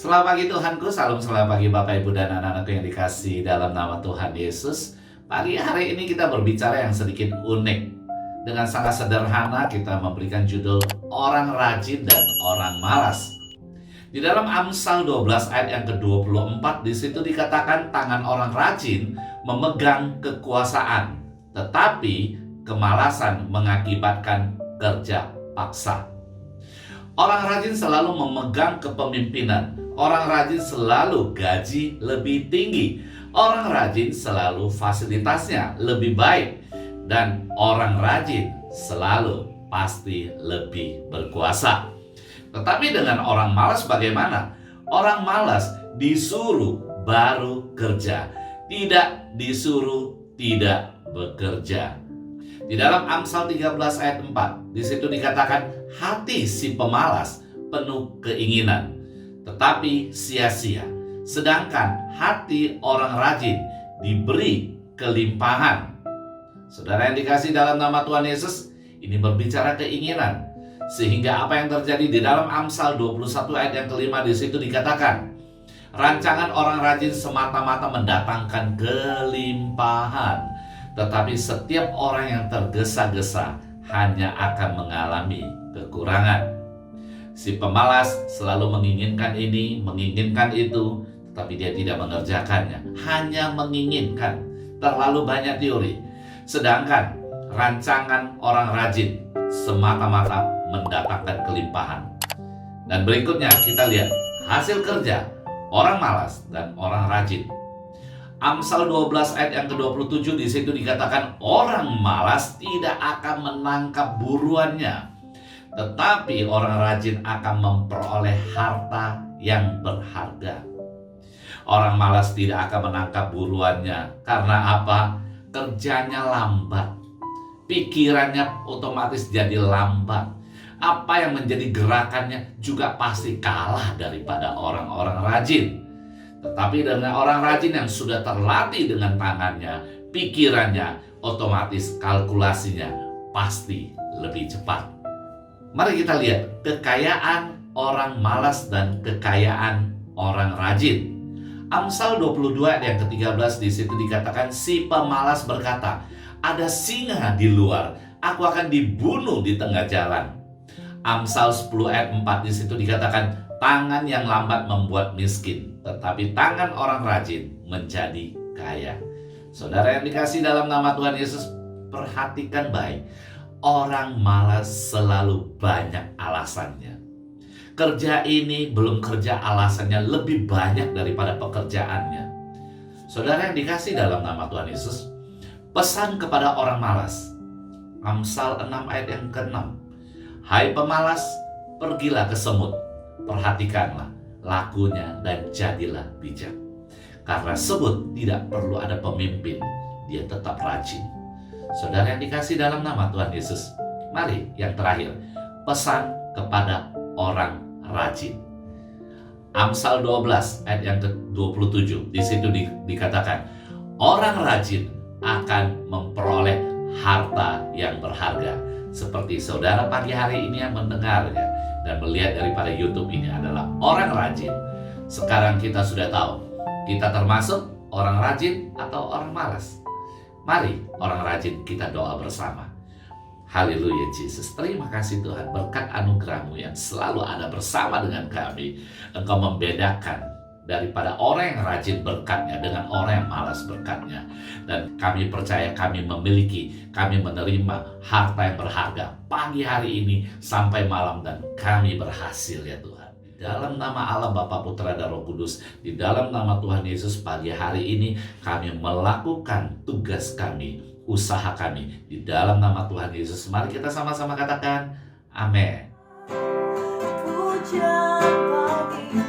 Selamat pagi Tuhanku, salam selamat pagi Bapak Ibu dan anak-anakku yang dikasihi dalam nama Tuhan Yesus. Pagi hari ini kita berbicara yang sedikit unik. Dengan sangat sederhana kita memberikan judul Orang Rajin dan Orang Malas. Di dalam Amsal 12 ayat yang ke-24 di situ dikatakan tangan orang rajin memegang kekuasaan, tetapi kemalasan mengakibatkan kerja paksa. Orang rajin selalu memegang kepemimpinan. Orang rajin selalu gaji lebih tinggi. Orang rajin selalu fasilitasnya lebih baik. Dan orang rajin selalu pasti lebih berkuasa. Tetapi dengan orang malas bagaimana? Orang malas disuruh baru kerja, tidak disuruh tidak bekerja. Di dalam Amsal 13 ayat 4, di situ dikatakan hati si pemalas penuh keinginan, tetapi sia-sia. Sedangkan hati orang rajin diberi kelimpahan. Saudara yang dikasihi dalam nama Tuhan Yesus, ini berbicara keinginan. Sehingga apa yang terjadi di dalam Amsal 21 ayat yang kelima di situ dikatakan, rancangan orang rajin semata-mata mendatangkan kelimpahan. Tetapi setiap orang yang tergesa-gesa hanya akan mengalami kekurangan. Si pemalas selalu menginginkan ini, menginginkan itu, tetapi dia tidak mengerjakannya. Hanya menginginkan, terlalu banyak teori. Sedangkan rancangan orang rajin semata-mata mendatangkan kelimpahan. Dan berikutnya kita lihat hasil kerja orang malas dan orang rajin. Amsal 12 ayat yang ke-27 di situ dikatakan orang malas tidak akan menangkap buruannya, tetapi orang rajin akan memperoleh harta yang berharga. Orang malas tidak akan menangkap buruannya karena apa? Kerjanya lambat. Pikirannya otomatis jadi lambat. Apa yang menjadi gerakannya juga pasti kalah daripada orang-orang rajin. Tetapi dengan orang rajin yang sudah terlatih dengan tangannya, pikirannya, otomatis kalkulasinya pasti lebih cepat. Mari kita lihat kekayaan orang malas dan kekayaan orang rajin. Amsal 22 ayat yang ke-13 di situ dikatakan si pemalas berkata, ada singa di luar, aku akan dibunuh di tengah jalan. Amsal 10 ayat 4 di situ dikatakan tangan yang lambat membuat miskin, tetapi tangan orang rajin menjadi kaya. Saudara yang dikasihi dalam nama Tuhan Yesus, perhatikan baik. Orang malas selalu banyak alasannya. Kerja ini belum kerja alasannya lebih banyak daripada pekerjaannya. Saudara yang dikasihi dalam nama Tuhan Yesus, pesan kepada orang malas. Amsal 6 ayat yang ke-6. Hai pemalas, pergilah ke semut, perhatikanlah lakunya dan jadilah bijak. Karena semut tidak perlu ada pemimpin, dia tetap rajin. Saudara yang dikasihi dalam nama Tuhan Yesus, mari yang terakhir, pesan kepada orang rajin. Amsal 12 ayat yang ke-27 di situ dikatakan orang rajin akan memperoleh harta yang berharga. Seperti saudara pagi hari ini yang mendengarnya dan melihat daripada YouTube ini adalah orang rajin. Sekarang kita sudah tahu, kita termasuk orang rajin atau orang malas. Mari orang rajin kita doa bersama. Haleluya Yesus, terima kasih Tuhan berkat anugerah-Mu yang selalu ada bersama dengan kami. Engkau membedakan daripada orang yang rajin berkatnya dengan orang yang malas berkatnya. Dan kami percaya kami menerima harta yang berharga pagi hari ini sampai malam dan kami berhasil ya Tuhan. Di dalam nama Allah Bapa Putra dan Roh Kudus, di dalam nama Tuhan Yesus pagi hari ini kami melakukan tugas kami, usaha kami. Di dalam nama Tuhan Yesus mari kita sama-sama katakan amin. Hujan pagi